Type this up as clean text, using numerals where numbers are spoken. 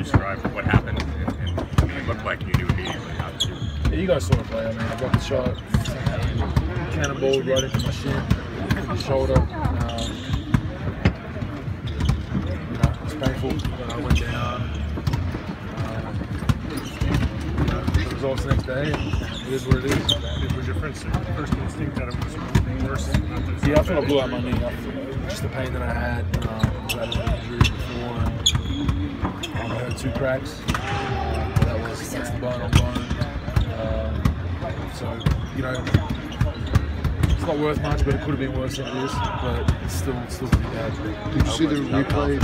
describe what happened? And it looked like you knew immediately how to do it. Yeah, you guys saw the play. I mean, I got the shot, cannonballed right into my shin, shoulder. It was painful. I went down. The results the next day, and it is what it is. Was your first instinct that it was worse? Yeah, I thought I blew out my knee. Just the pain that I had. I've had an injury before. I had 2 cracks. That's the bone on bone. So, you know, it's not worth much, but it could have been worse than it is. But it's still pretty bad. Did you see the replay?